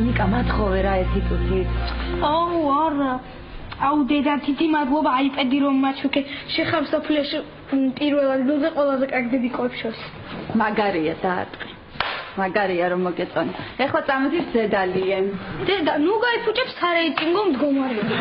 ნიკა მათხოვე რა ერთი წუთით. აუ არა. აუ დედა თითი მადლობა აიპედი რომ მაჩუქე. შეხარ საფლეში პირველად დოზე ყველაზე კარგი დედიკოებს შორის. მაგარია დაატყე. მაგარია რომ მოგეწონი. ეხლა წამოდი ზედალიენ. დედა, ნუ გაიფუჭებს სარეიტინგო მდგომარეობა.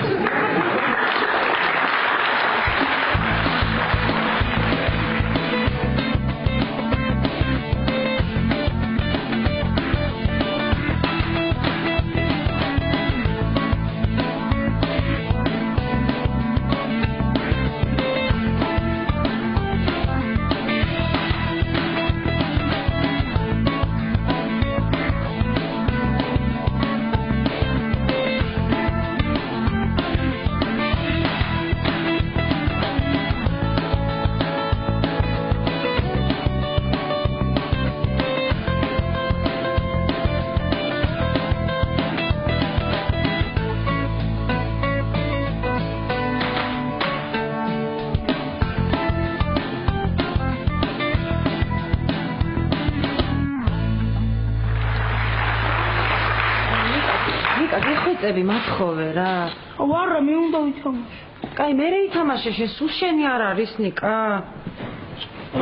გეხვეწები მათხოვე რა. აუ არა, მე უნდა ვითამაშო. კაი, მე ითამაშე, სულ შენი არ არის ნიკა.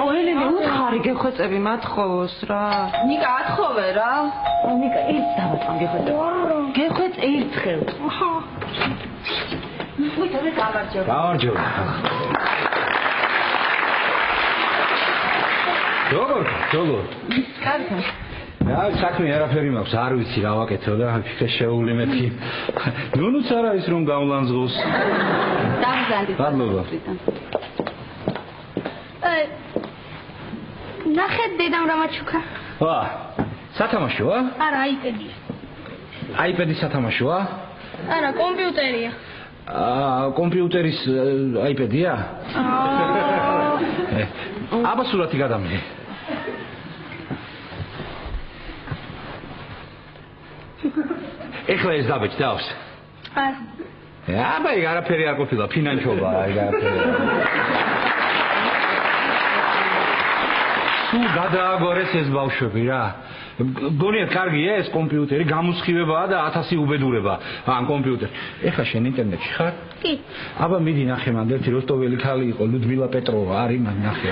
აუ ელენე უთხარი გეხვეწები მათხოვოს რა. ნიკა ათხოვე რა. ნიკა ერთ დავატყამ გეხვეწები. გეხვეწ ერთხელ. აჰა. მოიცა მე გამარჯობა. გამარჯობა. როგორ? კარგი. რა საქმე არაფერი მაქვს, არ ვიცი რა ვაკეთო და ფიქრე შეუვლინეთი. ნუნუც არ არის რომ გამლანძღოს. დამზადეთ. მადლობა. ნახეთ დედამ რა მაჩუქა. ვა, სათამაშოა? არა, აიპედია. აიპედი სათამაშოა? არა, კომპიუტერია. კომპიუტერის აიპედია? აბა სურათი გადამიღე. ეხლა ეს დაბეჭდავს? არა. აბა ეგ არაფერი არ ყოფილა, ფინანსობა ეგ არაფერი. სულ გადააგორეს ეს ბავშვები რა. გონიათ კარგია ეს კომპიუტერი, გამოსხივებაა და 1000 უბედურება ან კომპიუტერი. ეხლა შენ ინტერნეტში ხარ? კი. აბა მიდი ნახე მან ერთი როსტოველი ქალი იყო, ლუდმილა პეტროვა, არის მან ნახე.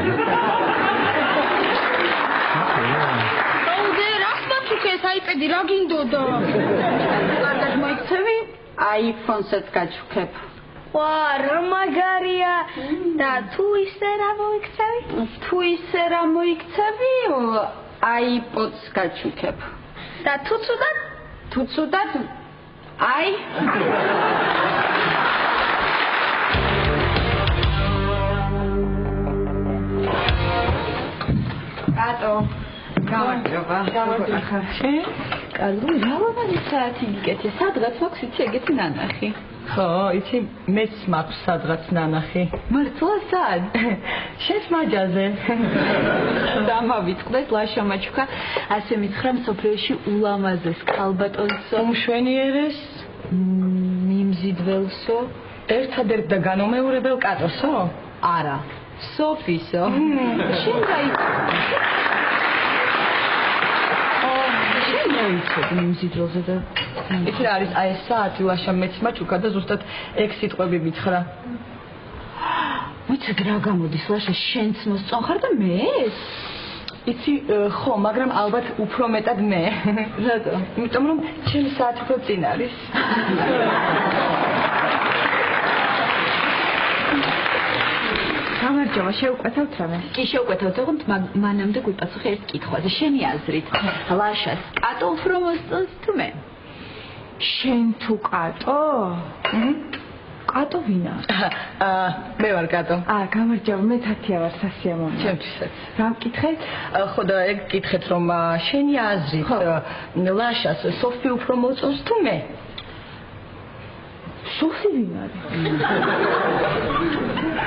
აიპედი რა გინდოდა? კარგად მოიქცევი? iPhone-საც გაჩუქებ. ვა, რა მაგარია. და თუ ისე რა მოიქცევი? თუ ისე რა მოიქცევი? iPod-ს გაჩუქებ. და თუ ცუდად? თუ ცუდად? აი. კატო. გამარჯობა. შენ? კარგი, რა ვამანი საათი გიკეთე? სადღაც მაქვს იცი ეგეთი ნანახი. ხო, იცი მეც მაქვს სადღაც ნანახი. მართლა სად? შენს მაჯაზე. დამავიწყდეს ლაშა მაჩუქა, ასე მითხრა მსოფლიოში ულამაზეს ქალბატონსო. უმშვენიერეს? მიმზიდველსო? ერთადერთ და განუმეორებელ კატოსო? არა, სოფისო. შენ მოიცოდი მიმზიდველზე და იცი რა არის აი ეს საათი ლაშა მეც მაჩუქა და ზუსტად ეგ სიტყვები მითხრა. ვიცი რა გამოდის ლაშა შენც მოსწონხარ და მეც? იცი ხო, მაგრამ ალბათ უფრო მეტად მე. რატო? იმიტომ რომ ჩემი საათი უფრო წინ არის. გამარჯობა, შევკვეთავთ რამე? კი, შევკვეთავთ, ოღონდ მანამდე გვიპასუხე ერთ კითხვაზე. შენი აზრით, ლაშას კატო უფრო მოსწონს თუ მე? შენ თუ კატო? კატო ვინა? მე ვარ კატო. გამარჯობა, მე თათია ვარ სასიამოვნო. ჩემთვისაც. რა მკითხეთ? ხო და ეგ გკითხეთ რომ შენი აზრით, ლაშას სოფი უფრო მოსწონს თუ მე? სოფი ვინ არის?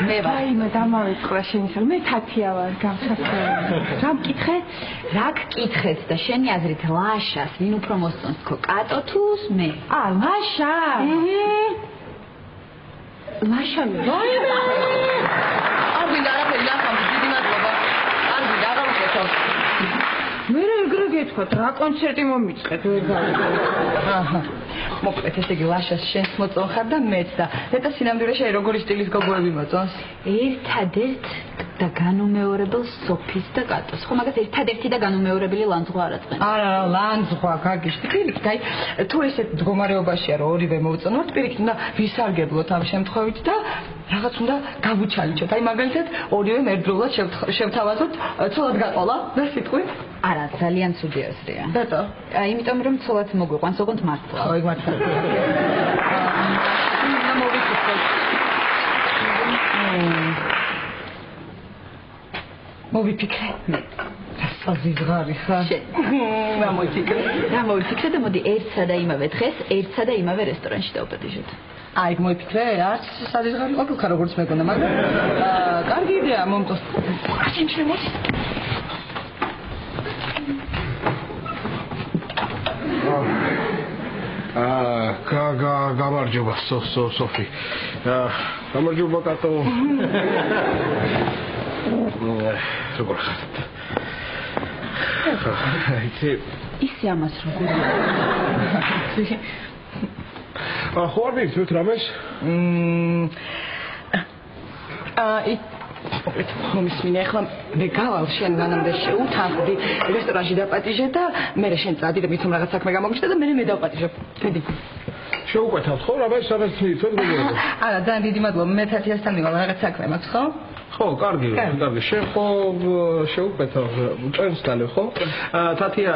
მე ვარ. აი, მე დამავიწყდა შენისა. მე თათია ვარ, გამსახურებული. რა მკითხეთ? რა გკითხეთ და შენი აზრით ლაშას ვინ უფრო მოსწონს, კატო თუ მე? ლაშა. ლაშა მე. არ ვინდა არაფერი, ახლა დიდი მადლობა. არ ვინდა, აღარ ვქეთო. მე ეგრე გეთქვათ, რა კონცერტი მომიწყეთ, ვერ გავიგე. მოკლედ ესე იგი ლაშას შენს მოწონხარ და მეც და ნეტა სინამდვილეში როგორი სტილის გოგოები მოწონს? ერთადერთ და განუმეორებელ სოფის და კატოს. ხო, მაგას ერთადერთი და განუმეორებელი ლანძღვა არ აწყენ. არა, ლანძღვა გაგიშტი. პირიქით, აი, თუ ესეთ მდგომარეობაშია, რომ ორივე მოვწონოთ, პირიქით უნდა ვისარგებლოთ ამ შემთხვევით და რაღაც უნდა გავუჩალიჩოთ. აი, მაგალითად, ორივე ერთდროულად შევთავაზოთ, ცოლად გაყოლა და სიტყვით. არა, ძალიან ცუდი აზრია. ბატონო, იმიტომ რომ ცოლად მოგვიყვანს, ოღონდ მართლა. ხო, ეგ მართლა. მოვიფიქრე. სასაზღარი ხარ. გამოვიფიქრე და მოდი ერთსა და იმავე დღეს, ერთსა და იმავე რესტორანში დავპატიჟოთ. აი, მოვიფიქრე, არც საზღარი ყოფილიყო როგორც მეგონა, მაგრამ კარგი იდეა მომწონს. აღიჩინე მოდი. გამარჯობა, სოფი. გამარჯობა, კატო. როგორ ხართ? ისე ამას როგორ ხო არ მიგწევთ რამეს? მომისმინე, ახლა მე გავალ შენ მანამდე შეუთანხმდი რესტორანში დაპატიჟე და მე შენ წადი და მithom რაღაც საქმე გამოგიჩნდა და მე დავპატიჟებ. დიდი. შეუკვეთავთ ხო რამეს სადაც მიწვევთ მეგონა? არა, ძალიან დიდი მადლობა. მე თათიასთან მივალ რაღაც საქმე მაქვს, ხო? ხო, კარგი. შენ ხო შეუკვეთავ ჭენს დალე, ხო? თათია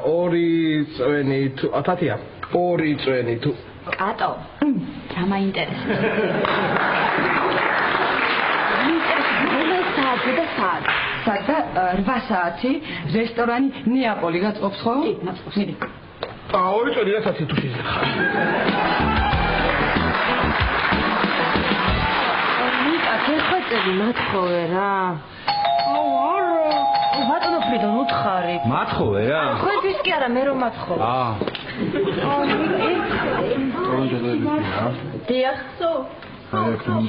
2 წვენი თუ თათია 2 წვენი თუ კატო. რა მაინტერესებს? საათი 8 საათი რესტორანი ნეაპოლი გაწყობს ხო? კი, მაწყობს. 2 წელი და 10 თუ შეიძლება. ნიკა, გეხვეწები მათხოვე რა. არა. ბატონო ფრიდონ უთხარი. მათხოვე რა. ხოთვის კი არა, მე რომ მათხოვე. დიახ. აი, ხომ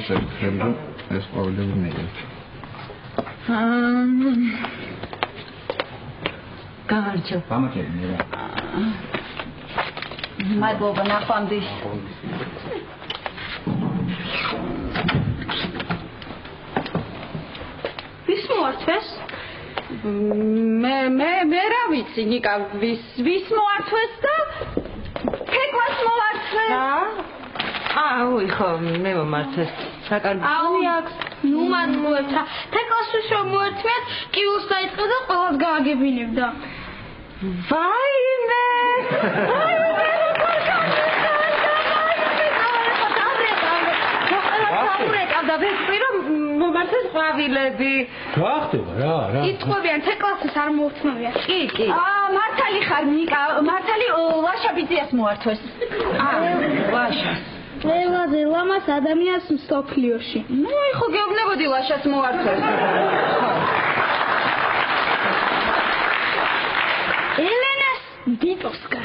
ეს ყოველდღე მეერთ. გამარჯობა. გამარჯობა. მადლობა ნახვამდის. ვის მოართვეს? მე რა ვიცი, ნიკა, ვის მოართვეს და თეკვას მოართვეს. აუ, ხო, მე მომართეს. საკარგი ხმი აქვს. ნუ მან მოერთა. თეკვას რომ მოერთვეს, კიუს დაიწყო და ყველას გააგებინებდა. ვაიმე! და ვესპირო მომართეს ყვავილები. რა ხდება რა? იწყვებიან თეკლასს არ მოუხსნებიან. კი. მართალი ხარ, ნიკა, მართალი ლაშაბიძიას მოართვეს. ლაშას. ყველაზე ლამას ადამიანს მსოფლიოში. ნუ ხო გეუბნებოდი ლაშას მოართვეს. ელენას დიპოსკა.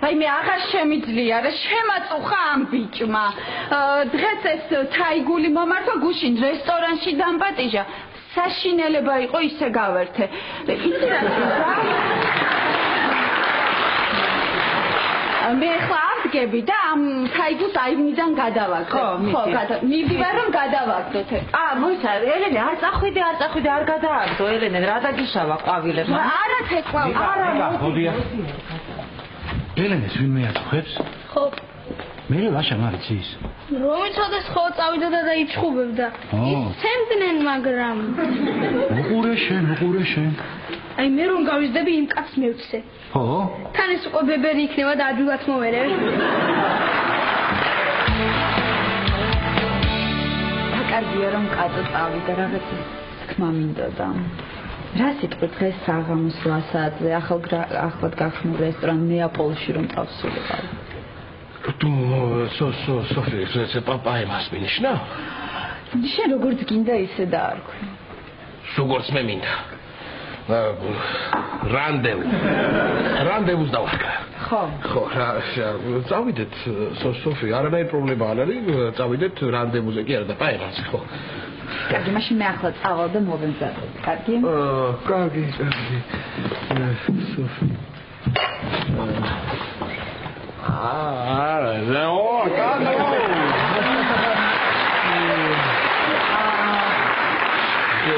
ვაიმე აღარ შემიძლია რა შემაწუხა ამ ბიჭმა. დღეს ეს თაიგული მომართვა გუშინ რესტორანში დამპატიჟა. საშინელება იყო ისე გავერთე. იცი რა? მე ხლა ავდგები და ამ თაიგულს აივნიდან გადავაგდო. ხო, მივდივარ რომ გადავაგდოთ. მოიცა, ელენე, არ წახვიდე, არ გადააგდო, ელენე, რა დაგიშავა ყვავილებმა? არა თეკვა, არა. მოდია. ელენეს ვინმე აწუხებს? ხო. მე ლაშა მარიცის. რომ იცოდეს ხო წავიდა და დაიჩხუბებდა. იცემდნენ, მაგრამ უყურე შენ. აი მე რომ გავიზდები იმ კაცს მევცე. ხო? თან ეს უკვე ბებერი იქნება და ადვილად მოვერე. კარგია რომ კატო წავიდა რაღაც თქმა მინდოდა. რა სიტყვი დღეს საღამოს 8 საათზე ახლად გახსნილ რესტორან ნეაპოლში რომ წავსულიყავ. თუ სოფი, ეს პაპაი მას მინიშნა? შენ როგორც გინდა ისე დაარქვი. როგორც მე მინდა. რანდევუს დავარქვა. ხო, წავიდეთ სოფი, არანაირი პრობლემა არ არის, წავიდეთ რანდევუზე კი არა და პაერას, ხო. კარგი, მაშინ მე ახლა წავალ და მოვემზადებ. კარგი? კარგი. სოფი.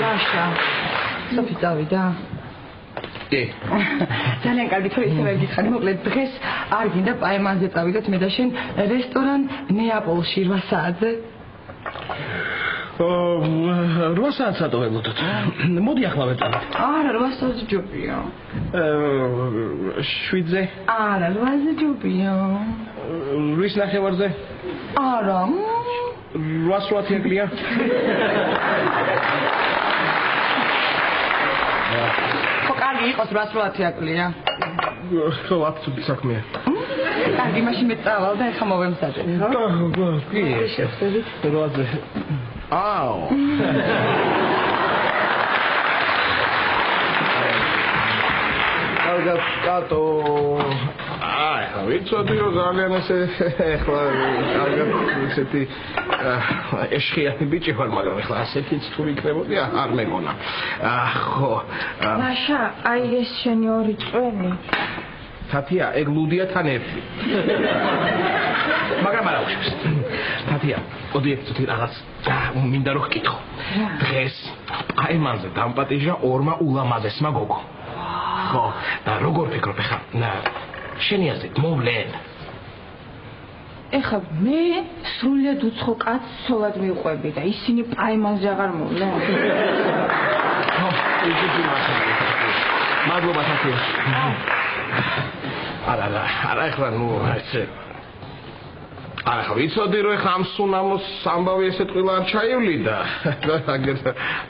ლაშა. სოფი წავიდა? ძალიან კარგი, თუ ისე ვერ გითხარი, მოკლედ დღეს არ გინდა პაემანზე წავიდეთ მე და შენ რესტორან ნეაპოლში 8 საათზე. 8 საათს ატოვებოდოთ. მოდი ახლა ვეწავით. არა, 8 საათზე ჯობია. 7-ზე? არა, 8-ზე ჯობია. 8 ნახევარზე? არა. 8 ეკლია? ხო, კარგი იყოს 8 ეკლია. ხო, აბსოლუტი საქმეა. კარგი, მაშინ მე წავალ და ეხა მოვემზადებ, ხო? კი, შევხვდებით 8-ზე. აუ. კარგად, კატო. ახლა ვიცოდი რომ ძალიან ესე ახლა კარგად ისეთი ეშხიანი ბიჭი ვარ, მაგრამ ახლა ასეთიც თუ იქნებოდი არ მეგონა. ხო. ლაშა, აი ეს შენი ორი წვენი. თათია, ეგ ლუდია თან ერთი. მაგრამ არა უშავს. თათია, მოდი ეგ ცოტა რაღაც მინდა რომ გკითხო. დღეს აიმანზე დამპატიჟა ორმა ულამაზესმა გოგო. ხო, და როგორ ფიქრობ ხა? შენი აზრით მოვლენ? ეხლა მე სრულიად უცხო კაცს ცოლად მივყვები და ისინი პაემანზე აღარ მოვლენ. ხო, ისეთი მასალაა. მადლობა თათია. არა, ეხლა ნუ ესე არა, ვიცოდი რომ ეხლა ამ სუნამოს ამბავი ესე ტყილა არ ჩაივლიდა. აგერ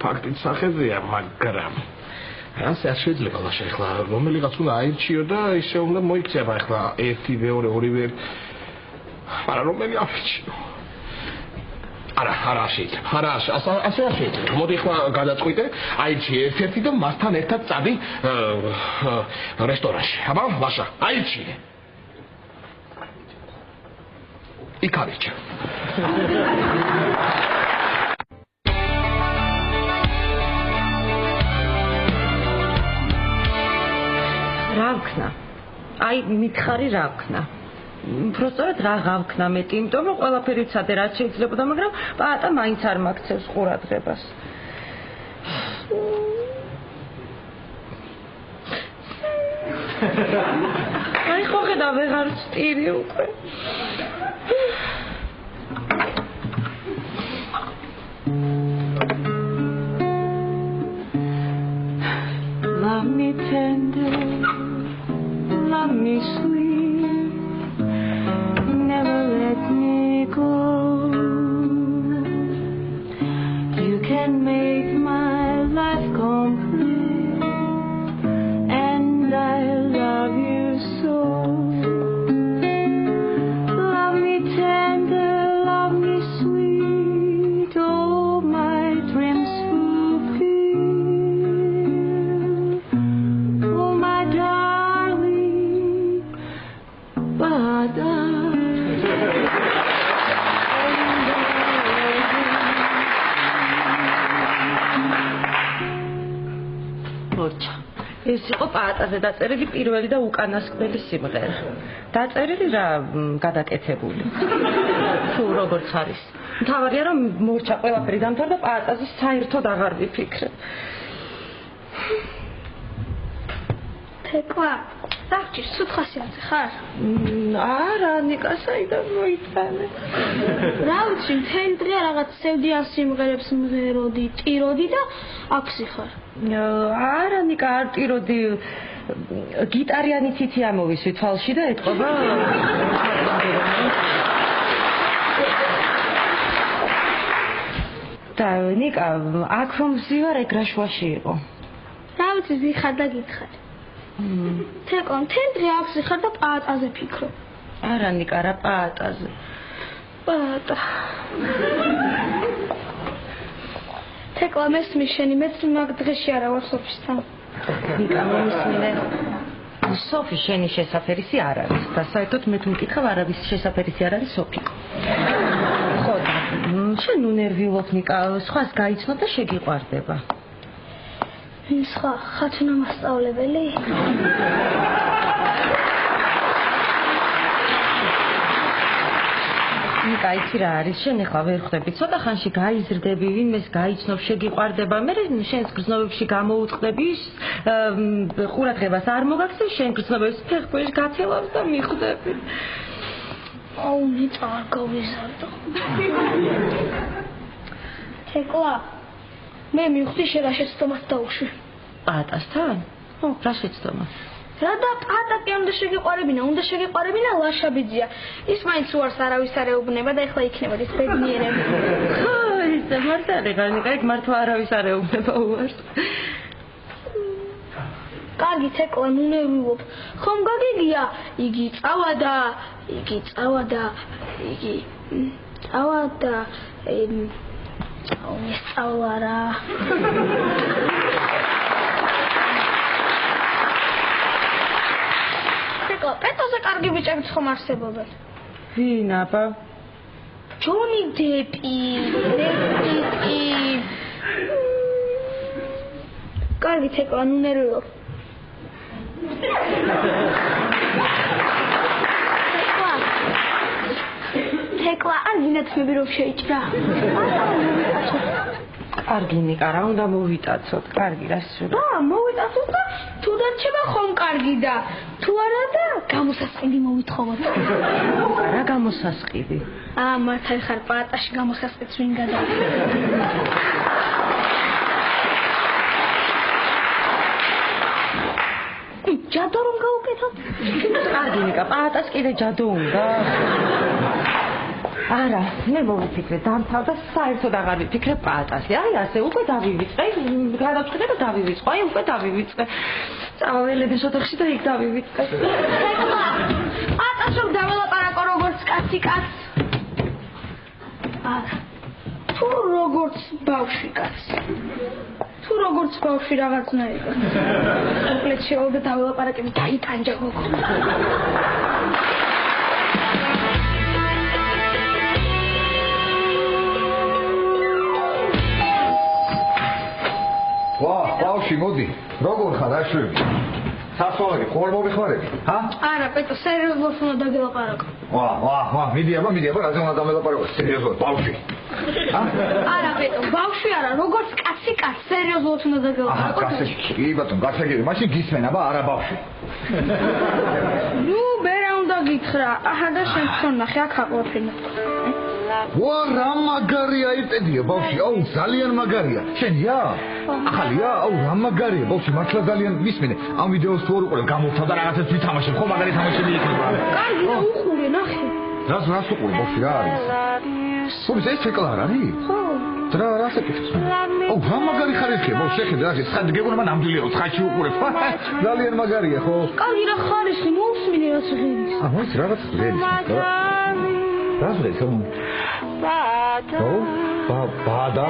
ფაქტით სახეზეა, მაგრამ ასე არ შეიძლება ლაშა ეხლა რომელიღაც უნდა აირჩიო და ისე უნდა მოიქცება ეხლა 1 მეორე 2 მაგრამ რომელი ავირჩიო? არა შეიძლება. ასე არ შეიძლება. მოდი ეხლა გადაწყვიტე, აირჩიე ერთ-ერთი და მასთან ერთად წადი რესტორანში. აბა, ლაშა, აირჩიე. იქ ავირჩე. რა ვქნა? აი, მითხარი რა ვქნა? Просто რა გავქნა მეტი, იმიტომ რომ ყველაფერი ვცადე რაც შეიძლებოდა, მაგრამ პაატა მაინც არ მაქცევს ყურადღებას. აი ხო ხედა ვეღარ ვსტირი უკვე. Love me tender, love me sweet, never let me go. You can make my life complete, and I love you so. Love me tender, love me sweet, all my dreams fulfill. Oh my darling, but ეს იყო პაატაზე დაწერილი პირველი და უკანასკნელი სიმღერა. დაწერილი რა გადაკეთებული. თუ როგორც არის. მთავარია რომ მორჩა ყველაფერი დამთავრდა პაატაზე საერთოდ აღარ ვიფიქრე. თეკვა, დაგჭირ სუთხასიათზე ხარ? არა, ნიკა საიდან მოიწანე. რა ვიცი, მთელი დღე რაღაც სევდიან სიმღერებს მღეროდი, ტიროდი და აქ სიხარ. არა, ნიკა არ ტიროდი. გიტარიანი თითი ამოვისვი თვალში და ეთყობა. და ნიკა, აქ რომ ვზივარ ეგ რა შუაში იყო. რა ვიცი, ვიხარ და გითხარ. თეკო, მთელი დღე აქ სიხარ და პაატაზე ფიქრობ. არა, ნიკა, რა პაატაზე. პაატა. თეკლა მესმის შენი მეც მაგ დღეში არა ვარ სოფისთან. ნიკა, მომისმინე. სოფი შენი შესაფერისი არ არის და საერთოდ მე თუ მკითხავ არავის შესაფერისი არ არის სოფი. ხო, შენ ნუ ნერვიულობ ნიკა, სხვას გაიცნო და შეგიყვარდება. სხვა ხათუნა მასწავლებელი? ნიკა, იცი რა არის, შენ ახლა ვერ ხვდები, ცოტა ხანში გაიზრდები, ვინმეს გაიცნო, შეგიყვარდება, მე შენს გრძნობებში გამოუწყდები, ყურადღებას არ მოგაქცევ, შენ გრძნობებს ფეხბურთში გაცელავს და მიხვდები. აუ, ნიტა არ გავიზარდო. თეკლა, მე მივხვდი შენ რა შეცდომას დაუშვი. პატასთან? რა შეცდომა? რა და პატაკი უნდა შეგიყვარებინა ლაშაბიძია. ის მაინც უარს არავის არ ეუბნება და ეხლა იქნება ის ბედნიერები. ხო, ის მართალია, ნიკა, იქ მართლა არავის არ ეუბნება უარს. კარგი თეკლა, ნუ ნერვიულობ. ხომ გაგიგია? იგი წავადა. სწავლა რა. პეტოზე კარგი ბიჭებიც ხომ არსებობენ? ვინ აბა? ჯონი დეპი. კარგი თეკლა, ნუ ნერვიულობ. თეკლა, არ გინაცნობი რომ შეიჭრა. კარგი ნიკა, რა უნდა მოვიტაცოთ? კარგი, რა სულ? და მოვიტაცოთ და თუ დარჩება ხომ კარგი და თუ არა და გამოსასყიდი მოვითხოვოთ. რა გამოსასყიდი? მართალი ხარ, პატაში გამოსასყიდს ვინ გადააქვს? ჯადო რომ გავუკეთოთ? კარგი ნიკა, პატას კიდე ჯადო უნდა? არა, მე მოვიფიქრე, დამთავრდა საერთოდ აღარ ვიფიქრე პატასი. აი ასე, უკვე დავივიწყე, გადავწყვიტე და დავივიწყე. აი უკვე დავივიწყე. წავალელების ოთახში და იქ დავივიწყე. თეკლა, პატას რომ დაველაპარაკო როგორც კაცი კაცს. არა. თუ როგორც ბავშვი კაცი. თუ როგორც ბავშვი რაღაცნაირად. მოკლედ შევალ და დაველაპარაკები დაიტანჯა გოგო. ბავშვი, მოდი, როგორ ხარ, აშვები? სასვალები, ხوار მომიხმარები, ჰა? არა, პეტო, სერიოზულად უნდა დაგელაპარაკო. მიდი, რაზე უნდა დამელაპარაკო, სერიოზულად, ბავშვი. ჰა? არა, პეტო, ბავშვი არა, როგორც კაცი კაცს, სერიოზულად უნდა დაგელაპარაკო. კი, ბატონო, გასაგები, მაშინ გისმენ, არა ბავშვი. ნუ, ბერა უნდა გითხრა, აჰა და შენ თქვენ ნახე, აქ აყვაფინა. რა მაგარია იპედია, ბავშვი, აუ, ძალიან მაგარია. შენია? ახალია? აუ, რა მაგარია, ბავშვი, მართლა ძალიან მისმენე. ამ ვიდეოს თუ არ უყურებ, გამოვთავ და რაღაცას ვითამაშებ, ხო, მაგარი თამაშები იქნება. კარგი, და უყურე, ნახე. რას უყურე, ბავშვი, რა არის? ხომ ეს თეკლა არ არის? ხო. რა საკითხს? აუ, რა მაგარი ხარისხია, ბავშვი, შეხედე, რა შეხედე, გეგონა ნამდვილია, ცხადში უყურებ. ძალიან მაგარია, ხო? კარგი, რა ხარისხი, მოусმინე რაც ღერის. მოიც რაღაც ღერის. რა ღერის?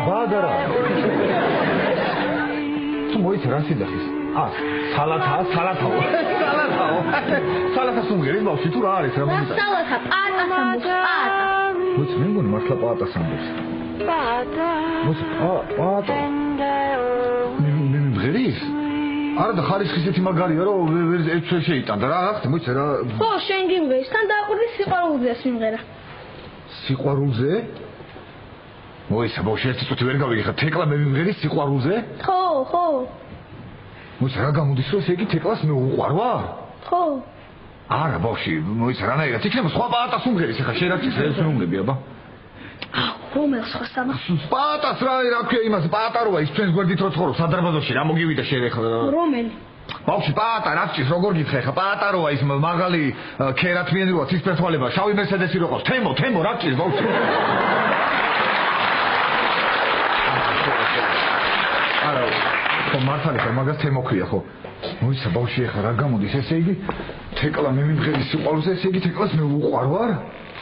ბადა რა. თუ მოიც რა სიძახის? სალათაა. სალათას უმღერის ბავშვი თუ რა არის რა მომიტა? სალათა, პატასამბოს. მოიც მე მგონი მართლა პატასამბოს. პატა. მე მღერის? არა და ხარისხი ისეთი მაგარია რომ ვერ შეიტანდა რა ხდება მოიც რა. ხო, შენ გიმღერის, თან დააკვირდი სიყვარულზეა სიმღერა. სიყვარულზე? მოიცა ბავშვი ერთი წუთი ვერ გავიგე ხა თეკლა მე მიმღერის სიყვარულზე? ხო. მოიცა რა გამოდის რომ ესე იგი თეკლას მე უყვარ ვარ? ხო. არა ბავშვი, მოიცა რანაირად იქნება სხვა პატას უმღერის ხა შენ რა წეს უმღები აბა? რომელ სხვა სამა? პატას რა ქვია იმას პატაროა ის ჩვენს გვერდით რო ცხოვრობს სადარბაზოში რა მოგივიდა შენ ხა? რომელი? ბავშვი პატა რა წის როგორ გითხე ხა პატაროა ის მაღალი ქერათმიანი როა ცისფერთვალება შავი მერსედესი რო ყავს თემო რა წის ბავშვი? არა ხო მართალი ხარ მაგას თემო ქვია ხო? მოიცა ბავშვი ხა რა გამოდის ესე იგი თეკლა მე მიმღერის სიყვარულზე ესე იგი თეკლას მე უყვარ ვარ?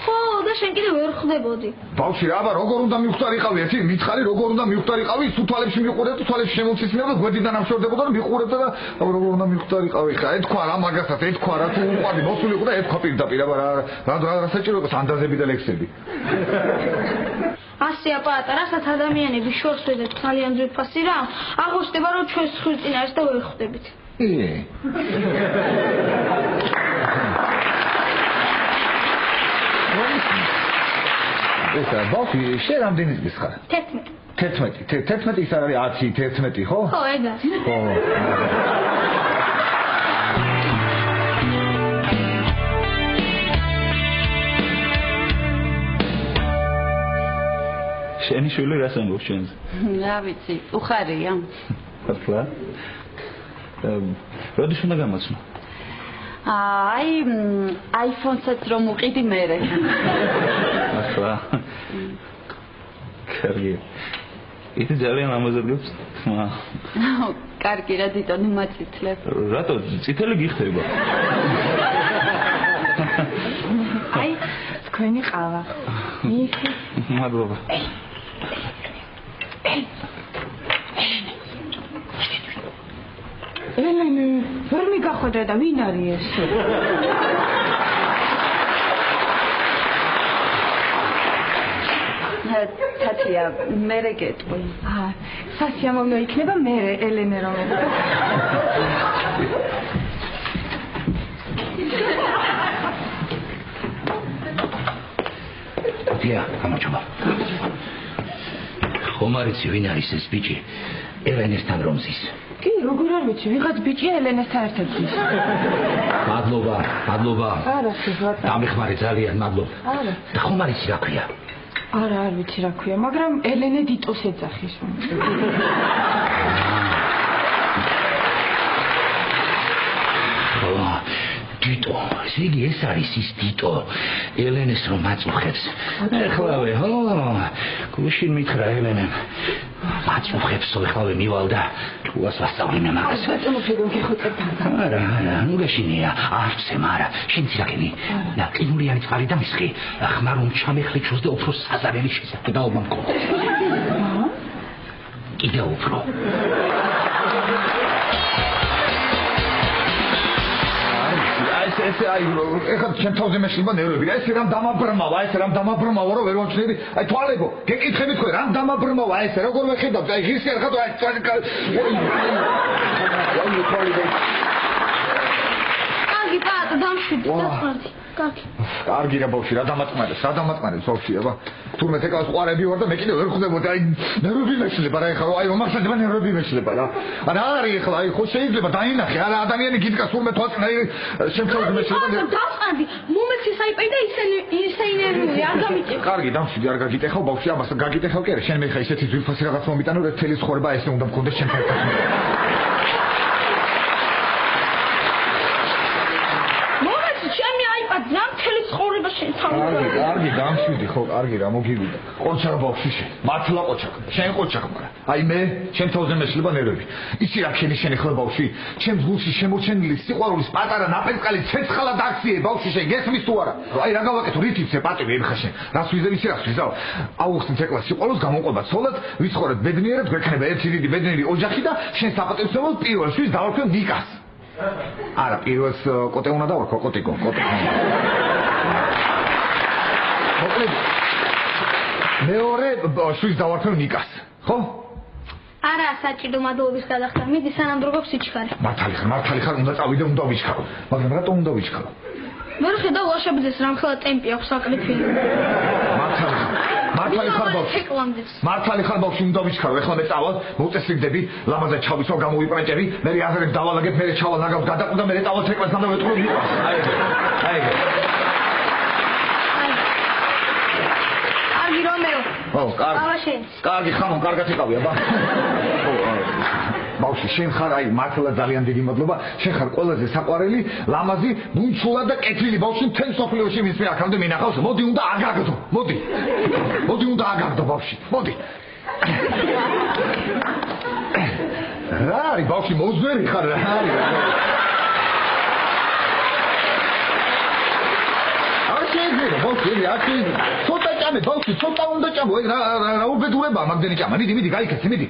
ხო და შენ კიდე ვერ ხვდებოდი. ბავშვი რა აბა როგორ უნდა მივხვდარიყავი ერთი მითხარი როგორ უნდა მივხვდარიყავი თუ თვალებში მიყურებ თუ თვალებში შემოცისმინებ და გვერდიდან ამშორდებოდა და მიყურებდა და როგორ უნდა მივხვდარიყავი ხა ეთქვა რა მაგასაც ეთქვა რა თუ უყვარდი მოსულიყო და ეთქვა პირდაპირ აბა რა საჭირო იყოს ანდაზები და ლექსები. ფასია პატარა, რასაც ადამიანები შორს ვედეთ ძალიან ძვირფასი რა. აღმოჩნდება რომ ჩვენ სხვის წინ არის და ვერ ხვდებით. ესა ბავშვი შენ რამდენი წლის ხარ? 11. 11 ის არის 10, 11 ხო? ხო, ეგა. ხო. შენი შვილი რას ამბობს შენს? რა ვიცი, უხარია. ახლა როდის უნდა გამოცნო? აი, iPhone-საც რომ უყიდი მერე. ახლა. კარგი. ითი ძალიან ამოზრგებს? კარგი რა დიტონი მაწითლებ. რატო წითელი გიხდება? აი, თქვენი ყავა. მიხი. მადლობა. ელენე, ვერ მიგახვედრა და ვინ არის ეს? თათია, მერე გეტყვი. სასიამოვნო იქნება მერე ელენე რომელიც. დია, გამოჩობა. ხომ არ იცი ვინ არის ეს ბიჭი? ელენესთან რომ ზის. კი, როგორ არ ვიცი, ვიღაც ბიჭია ელენესთან ერთად ზის. მადლობა. არა, სულ. დამეხმარე ძალიან, მადლობა. არა. და ხომ არ იცი რა ქვია? არა, არ ვიცი რა ქვია, მაგრამ ელენე დიტოს ეძახის. დიტო, იგი ეს არის ის დიტო, ელენეს რომ აწუხებს. ეხლავე, ხო, გუშინ მითხრა ელენემ. აწუხებსო, ეხლავე მივალ და ჩუას ვასწავლინე მაგას. ბატონო ფიგო გიხოწებდა. არა, ნუ გაშინია, არცემ არა, შენ ცირაკენი. და ყინულიანი წყალი დამისხი, ხმა რომ ჩამეხლიჩოს და უფრო საზარელი შესაძლებლობა მქონდეს. კიდევ უფრო. ესე აი ეხლა ჩემ თავზე მეშლება ნერვები რა ესე რამ დამაბრმავა რომ ვერ ვამჩნევი აი თვალებო გეკითხები თქვენ რამ დამაბრმავა ესე როგორ მეხედავთ აი ღირსი არ ხატო აი კარგი პატა დამშვიდი დასწრდი კარგი რა ბავშვი რა დამატყმარებს ბავშვი აბა თურმე ეკავს ყვარები ვარ და მე კიდევ ვერ ხვდებოდი აი ნერვები მეშლება რა ეხლა აი მომახსენდება ნერვები მეშლება რა არა არის ეხლა აი ხო შეიძლება დაინახე არა ადამიანი გიდგას თურმე თვალწინაი შემთხვევით მეშლება დასწრდი მომეცი საიპე და ისე ნერვია არ გამიწევ კარგი დამშვიდი არ გაგიტეხავ ბავშვი ამას გაგიტეხავ კი არა შენ მე ხა ისეთი ძვირფასი რაღაც მომიტანო რა თელი ცხოვრება ესე უნდა მქონდეს შენ ფერთან კარგი დამშვიდი ხო კარგი რა მოგივიდა ყოჩა ბავშვი მართლა ყოჩა შენ ყოჩა მაგრამ აი მე შენ თავზე მეშლება ნერვები იცი რა ქენი შენ ახლა ბავშვი ჩემ გულში შემორჩენილი სიყვარულის პატარა ნაპერწკალი ცეცხლად აქციე ბავშვი შენ გესმის თუ არა აი რა გავაკეთო რითიცე პატივი ეხა შენ რას ვიზე ვიცი რას ვიზავ აუხსნით ეკლა სიყვარულს გამოყვება ცოლად ვიცხოვრეთ ბედნიერად გვექნება ერთი დიდი ბედნიერი ოჯახი და შენ საპატივცემლოდ პირველთვის დავარქვენ ნიკას არა პირველს კოტე უნდა დავარქვო კოტიკო მეორე შვილს დავარქვენ ნიკას, ხო? არა, საჭირო მადლობის გადახდა. მიდი სანამ დროგობ სიჩქარე. მართალი ხარ, უნდა წავიდე, უნდა ვიჩქარო. მაგრამ რატომ უნდა ვიჩქარო? ვერ ხედავ ლაშებდეს რამ ხელა ტემპი აქვს საკრიფი. მართალი ხარ ბავშვი, უნდა ვიჩქარო. ეხლა მე წავალ, მოვწესრიგდები, ლამაზად ჩავისვა, გამოვიპრეჭები, მე აზრებს დავალაგებ, მე ჩავალ ნაგავს გადაყვდა, მე წავალ თეკლასთან და ვეთქვი ნიკას. აი ეგ. ო, კარგი ხამო, კარგად იყავი, აბა. ბავშვი, შენ ხარ აი მართლა ძალიან დიდი მადლობა. შენ ხარ ყველაზე საყვარელი, ლამაზი, ბუნჩულა და კეთილი ბავშვი თელ სოფლიოში ვის მე აქამდე მინახავს. მოდი, უნდა აგაგდო. მოდი, უნდა აგაგდო ბავშვი. მოდი. რა არის ბავშვი, მოძვერი ხარ რა არის? ბავშვი, აქ ცოტა ჭამე, ბავშვი, ცოტა უნდა ჭამო, ეგ რა უბედურებაა მაგდენი ჭამა. მიდი, გაიქცე, მიდი.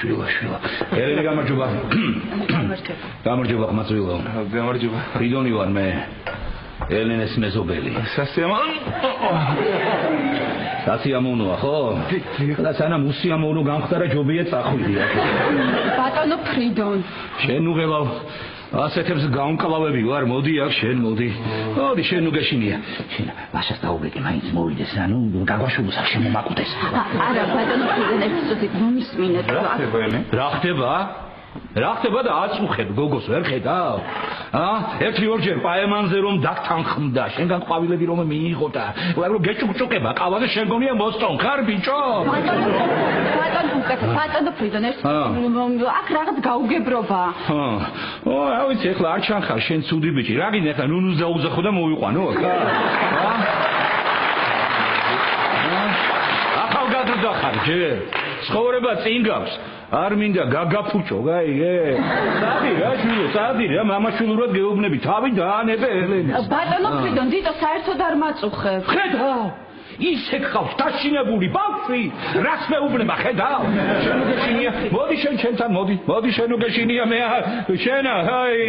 შვილა. ელენე გამარჯობა. გამარჯობა, ხმაწვილო. გამარჯობა. რიდონი ვარ მე? ელენეს მეზობელი. სასიამოვნოა, ხო? და სანამ უსიამოვნო გამხდარა ჯობია წახვიდია. ბატონო ფრიდონ. შენ უღელავ ასეთებს გაუნკლავები ვარ, მოდი აქ შენ მოდი. მოდი შენ უგეშინია. შენ ვაშას დაუბრეკე მაინც მოვიდეს, ანუ გაგვაშულოს არ შემომაკვდეს. არა ბატონო ფრიდონ ერთი წუთი მომისმინეთ. რა ხდება? რა ხდება და აწუხებ გოგოს ვერ ხედავ? ერთი ორჯერ პაემანზე რომ დაგთანხმდა, შენგან ყვავილები რომ მიიღო და რომ გეჭუკჭუკება, ყავაზე შენ გონია მოსწონ, ხარ ბიჭო? ბატონო ფრიდონ აქ რაღაც გაუგებრობა. რა ვიცი, ეხლა არ ჩანხარ შენ ცუდი ბიჭი, რა გინდა ეხლა ნუნუს დაუძახო და მოვიყვანო აქ? ახალგაზრდა ხარ ჯერ, ცხოვრება წინ გაქვს. არ მინდა გაგაფუჭო, გაიგე? სადი რა შვილო, სადი რა მამაშვილურად გეუბნები, თავი დაანებე ელენე. ბატონო ფრიდონ, დიტო საერთოდ არ მაწუხებ. ხედავ, ისე გყავს დაშინებული ბავშვი, რას მეუბნება, ხედავ? შენ უგეშინია, მოდი შენ ჩემთან, მოდი შენ უგეშინია მე შენა, ჰაი,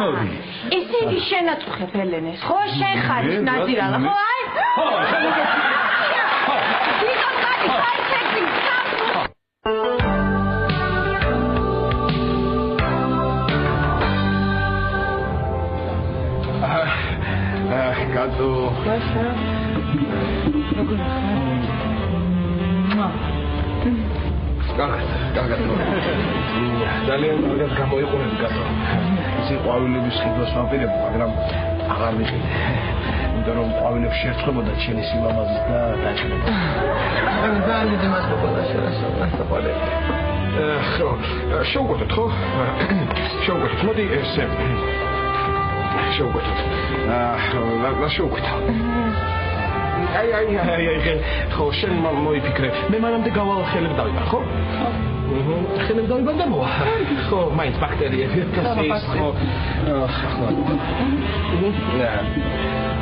მოდი. ესე იგი შენ აწუხებ ელენეს, ხო? შენ ხარ ის ნადირალა, ხო? აი. ხო, შენ უგეშინია. დიტო კაცი, საერთოდ Gato. Masha. Როგორ ხარ? გაგატო. ძალიან კარგად გამოიყურები გატო. ისე ყვავილების ხიბლას ვაპირებ, მაგრამ აღარ მიყიდე. იმიტომ რომ ყვავილებს შეერწყებოდა ჩემი სიმამაზის და დაჭრება. ძალიან დიდი მასწავლებელია შესაძლებელი. ხო, შევგვეთოთ, ხო? შევგვეთოთ. მოდი ესე. შევგვეთოთ. შევგვეთოთ. აი, ხო, შენ მოიფიქრე. მე მანამდე გავალ ხელებ დავიბარ, ხო? ხელებ დავიბარ და მოვა. ხო, მაინც ბაქტერიები. ხო.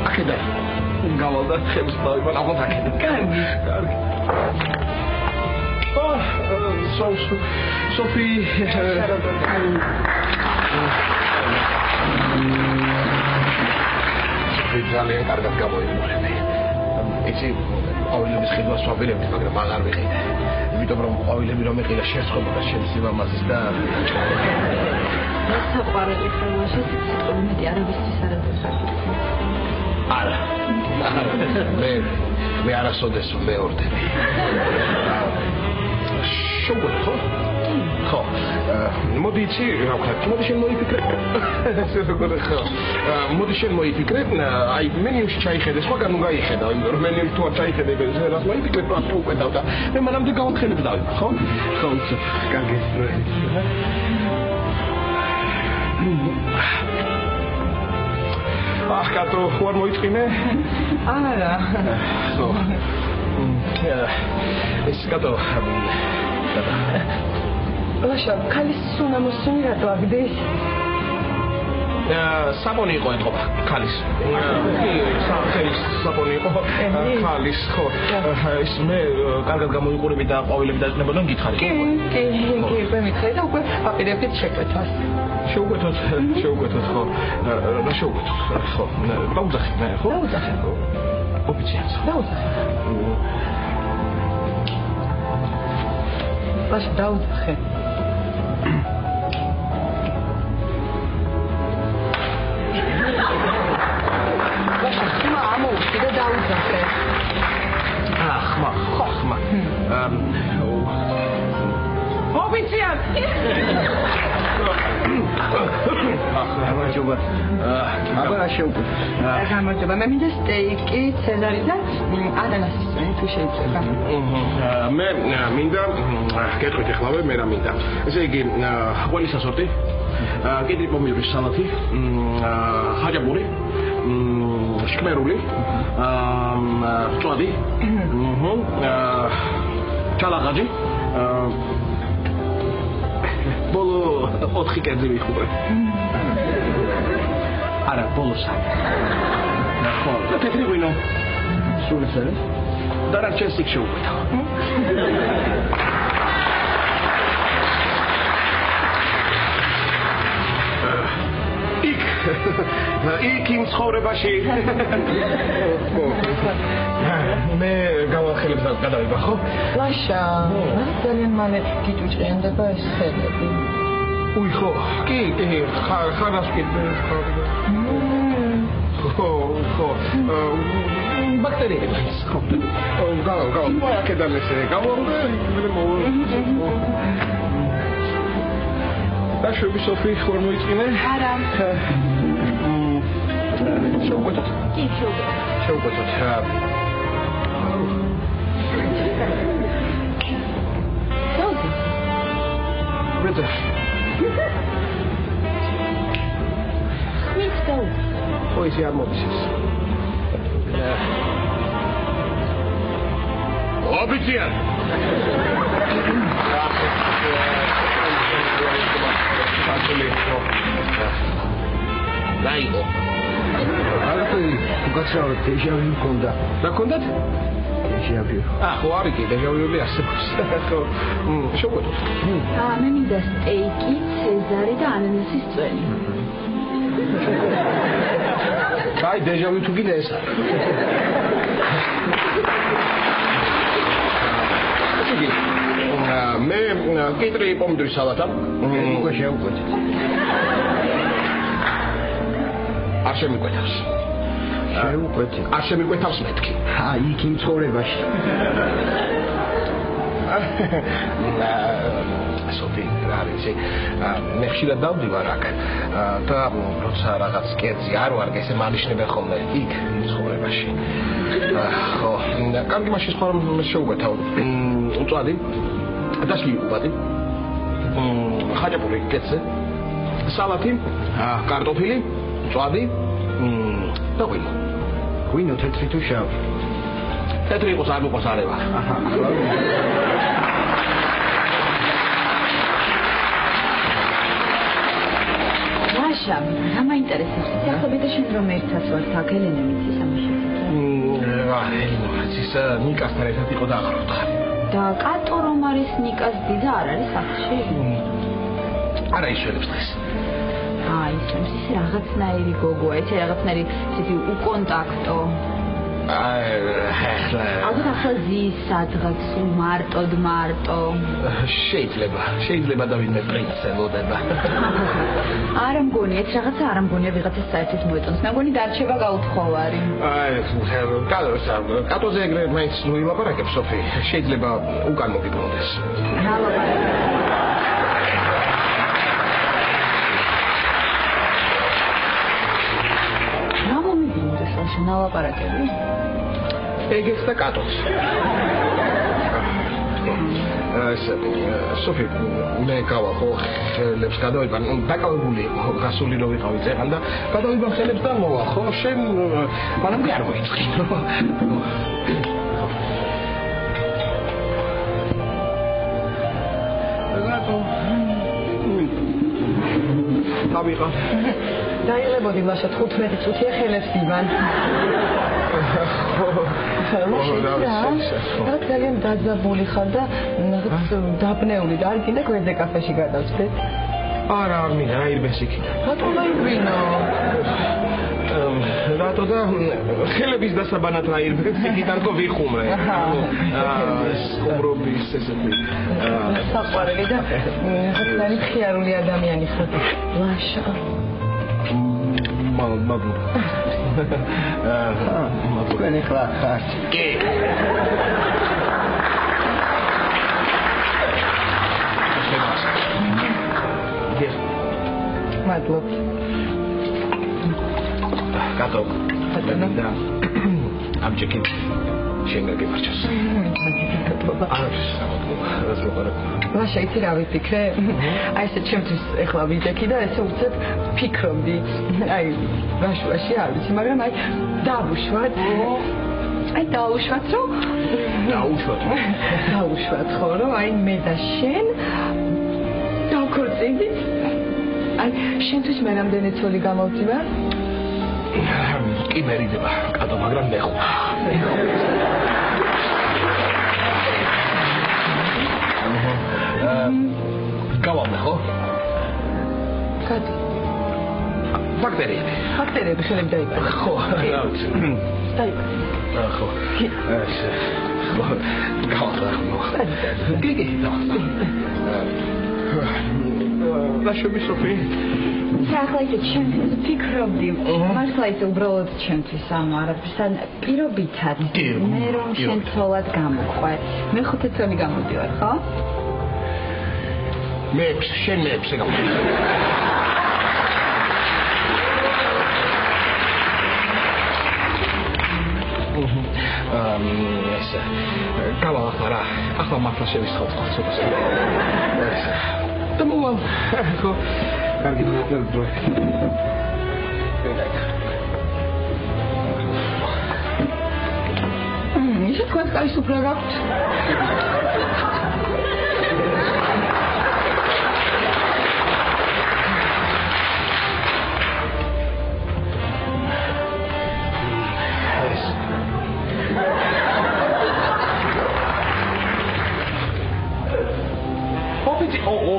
აქედა. გავალ და ხელებს დავიბარ, აღარ აქედა. კარგი. Sophie. ძალიან კარგად გამოიყურები. იცი, ყვავილების ხილვას ვაპირებდი, მაგრამ აღარ ვიყიდე. იმიტომ რომ ყვავილები რომ ეყიდა შეერწყებოდა შენ სიმამაზის და საყვარელი ხელმაშე სიტყვები მეტი არავისთვის არ აკეთებ. არა. მე არასოდეს მეორდები. შევგვეთო? ხო. მოდი იცი, რა ვქნა, მოდი შენ მოიფიქრე. ხო. მოდი შენ მოიფიქრე, აი მენიუში ჩაიხედე, სხვაგან ნუ გაიხედა, იმიტომ რომ მენიუში თუ არ ჩაიხედე, რას მოიფიქრე, რა უკეთავ და მე მანამდე გავხელებ დავიბარ, ხო? ხო, კარგი. ах, კატო, ხوار მოიწინე? არა. ხო. ეს კატო Lasha, ქალის სუნამოსუნი რატო აგდეს? საპონი იყო ეთყობა, ქალის. სახელის საპონი იყო, ქალის, ხო. ის მე კარგად გამოიყურები და ყვავილები დაჭნებოდა, მგითხარი. კი, მე მითხარი და უკვე აპირებდით შეკვეთას. შევკვეთოთ, ხო. რა შევკვეთოთ, ხო. დაუძახე, ხო? დაუძახე. ოფიციალს. დაუძახე. Lasha, დაუძახე. ხმა. ოფიციალ. გამარჯობა. აბა შევკვეთ. გამარჯობა. მე მინდა სტეიკი, ცეზარი და ანანასის თუ შეიძლება. მე მინდა გეტყვით ახლავე მე რა მინდა. ესე იგი, ყველი სასორტი, კიდრი პომიდორის სალათი, ჰაჯაბური, შკმერული, წვადი, ჩალაღაჯი, ბოლო 4 კერძი ვიხურე. არა, ბოლო 3. ხო, და თეთრი ღვინო. სულ ეს არის? და რა ჩესიკ შევკვეთა. იქ იქ იმ ცხოვრებაში. მე გავახელებ და გადავიდა ხო? ლაშა, ძალიან მალე გიჭუჭიანდება ეს ხელები. უი ხო, კი, ხარას კიდე ხო. ბაქტერიები ის ხო. გავა. აქედან ესე გავა. დაშები სოფი ხوار მოიწინე? არა. შევგვეცოთ. კი, შევგვეცოთ. შევგვეცოთ. Bitte. Nicht so. Oi, sie haben uns. Offizier. Daigo. Alto, გაცრავეთ დეჟავიუ მქონდა. რა გქონდათ? დეჟავიუ. ხო, არის კი დეჟავიუები არსებობს. ხო. შევგვეცოთ. მე მინდა სტეიკი, ცეზარი და ანანასის წვენი. აი, დეჟავიუ თუ კიდე ეს არის. მე კიტრი პომიდორის სალატა. უკვე შევგვეცოთ. არ შემიკვეთავს. შევგვეცოთ. არ შემიკვეთავს მეთქი. იქ იმ ცხოვრებაში. სოფი, რა არის? მე ხშირად დავდივარ აქ და როცა რაღაც კერძი არ ვარ, ესე მანიშნებენ ხოლმე იქ იმ ცხოვრებაში. ხო, კარგი მაშინ სხვა რომ შევგვეთავ. უწვადი. დასლი უვადი. ხაჭაპური კეცე. სალათი, კარტოფილი, წვადი და ღვინო. ღვინო თეთრი თუ შავი? თეთრი იყოს არ მოყავს არევა. აჰა. ლაშა, რა მაინტერესებს? ახლა და შენ რომ ერთად ვართ აქ ელენე მიცის ამაში. ის ნიკასთან ერთად იყო დაახროთა. და კატო რომ არის ნიკას დიდა არ არის სახლში? არა ისველებს დღეს. ის რაღაცნაირი გოგოა, ეს რაღაცნაირი ციფი უკონტაქტო. ალბათ ახლა ზის სადღაც მარტო. შეიძლება და ვინმე პრინცე მოდება. არ მგონია, ეს რაღაცა არ მგონია ვიღაცას საერთოდ მოეწონს. მე მგონი დარჩება გაუთხოვარი. კატოზე ეგრე მაინც ნუ ილაპარაკებს სოფი. შეიძლება უკან მოგიბრუნდეს. რა ლაპარაკი? ნალაპარაკები? ეგეც და კატოს. სოფი, მე გავა ხო ხელებს გადავიბა, დაკავებული გასული რო ვიყავი წეღან და გადავიბა ხელებს და მოვა ხო, შენ მანამდე არ მოიწყი. დავიყავ. დაიღებოდი ლაშა 15 წუთია ხელებს იბან. რა ძალიან დაძაბული ხარ და რაღაც დაბნეული და არ გინდა გვერდზე კაფეში გადავწდეთ? არა, არ მინდა, აირბეს იქიდან. რატო დაიბრინო? რატო და ხელების დასაბანად აირბეს იქიდან თო ვიხუმრე. ხუმრობის ესეთი. საყვარელი და ძალიან ხიარული ადამიანი ხარ. ლაშა. მადლობა. თქვენ ახლა ხართ. კი. მადლობა. კატო. და ამჯერად შენ გაგიმარჯოს. ლაშა, იცი რა ვიფიქრე? აი ესე ჩემთვის ეხლა ვიდექი და ესე უცებ ფიქრობდი. აი, ვაშუაში არ ვიცი, მაგრამ აი დავუშვათ. აი დავუშვათ, რომ დავუშვათ ხო, რომ აი მე და შენ დავქორწინდით. აი, შენთვის მე რამდენი ცოლი გამოვწივა? კი მერიდება, კატო, მაგრამ მე ხო. გავამე ხო? კატო. ბაქტერიები. ბაქტერიები ხელები დაიბადა. ხო, რა ვიცი. დაიბადა. ხო. ესე. ხო. გავხდა. გიგი. ლაშები სოფი. ახლა ისე ჩემთვის ფიქრობდი, მართლა ისე უბრალოდ ჩემთვის ამ არაფერს ან პირობითად მე რომ შენ ცოლად გამოყვე. მე 5 წელი გამოდივარ, ხო? მე შენ მე გამოდივარ. ესე. გავალახლა რა. ახლა მართლა შევისხავ ცოტას. ესე. და მოვალ. ხო. კარგი დრო. ისე თქვენ კაის უფრო გაქვთ?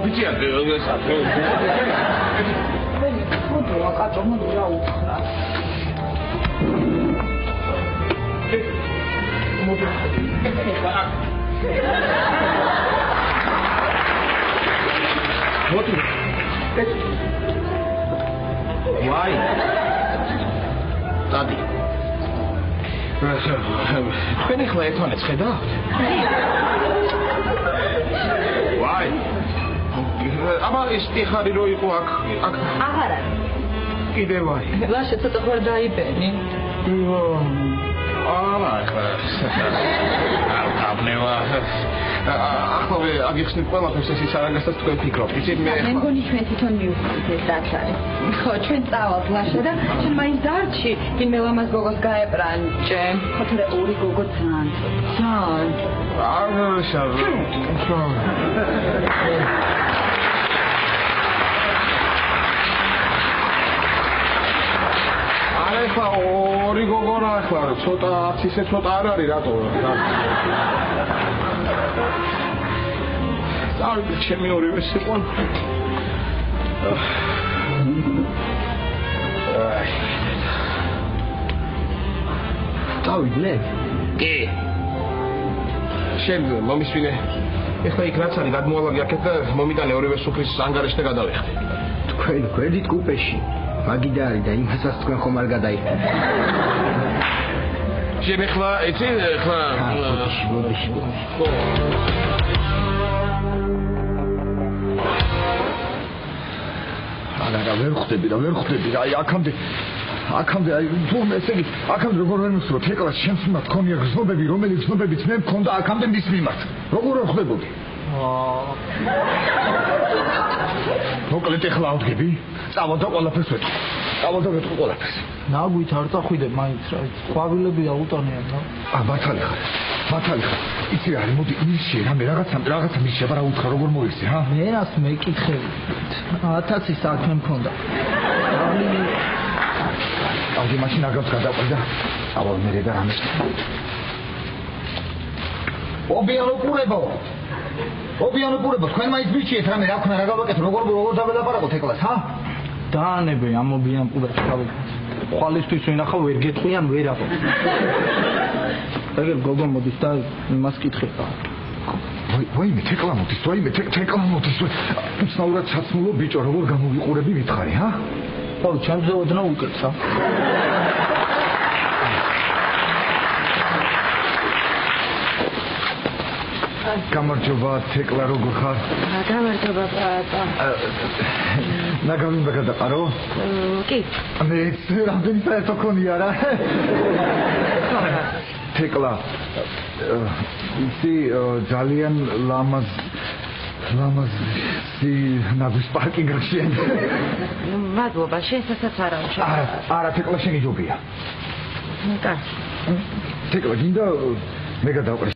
ოფიციალ ხოდო აკატო მოდი რა უთხრა. მოდი. ვაი. დადი. თქვენ ახლა ერთმანეთს ხედავთ? ვაი. აბა ეს ტიხარი რო იყო აქ აღარა. კიდე ვაი. ლაშე ცოტა ხარ დაიბენი. არა ახლა აბნევა ახლა აგიხსნით ყველაფერს ეს ის არაგასაც თქვენ ფიქრობთ იცით მე მე მგონი ჩვენ თვითონ მივხვდით ეს რაც არის. ხო ჩვენ წავალთ ლაშე და ჩვენ მაინც დარჩი ვინმე ლამაზ გოგოს გაეპრანჭე. ხო თორე ორი გოგო ძალიან არა შარლ ახლა ორი გოგო რა ახლა ცოტა ისე ცოტა არ არის რატო და ჩემი ორივე სიყვარული დავიდნენ კი შენ მომისვინე ეხლა იქ რაც არის გადმოვალავი აქეთ და მომიტანე ორივე სუფრის ანგარიშზე გადავიხდი თქვენ გვერდით კუპეში მაგიდა არის და იმასაც თქვენ ხომ არ გადაიხდით შენ ეხლა იცი ეხლა არა ვერ ხვდები რა აი აქამდე აი თუმცა ესე იგი აქამდე როგორ ვერ მისურო თეკლას შენს მიმართ ქონია გზნობები რომელიც გზნობებიც მე მქონდა აქამდე მის მიმართ როგორ ვერ ხვდებოდი მოკლედ ეხლა ავდგები წავალ და ყველაფერს ვეთქვი ყველაფერს ნაგვით არ წახვიდე მაინც რა ყვავილებია უტანიან რა მართალი ხარ იცი რა არის მოდი ისე რაღაცა მიშება რა უთხრა როგორ მოიხსე ჰა მე რას მეკითხები 1000 საქმე მქონდა ავდი მაშინ აგავს გადაყვიდა წავალ მე და რამეს ობიანოპურებო თქვენ მაინც მიჩიეთ რამე რა ქნა რა გავაკეთო როგორ დაველაპარაკოთ ეკლას ჰა დაანებე ამ ობიანოპურებს გავაკეთე ხვალისთვის ვინახავ ვერ გეტყვიან ვერაფერ ეგ გოგო მოდის და იმას კითხება ვაიმე თეკლა მოდის უცნაურად საცმულო ბიჭო როგორ გამოვიყურები მითხარი ჰა ხო ჩემზე ოდნა უკეცა გამარჯობა თეკლა როგორ ხარ გამარჯობა ბრატა ნაგავი გადაყარო კი მე რამდენი საერთო ქონია რა თეკლა ისი ძალიან ლამაზი ნაგვის პარკინგში მადლობა შესაძაც არ არა თეკლა შენი ჯობია კარგი თეკლა გინდა მე გადავყრი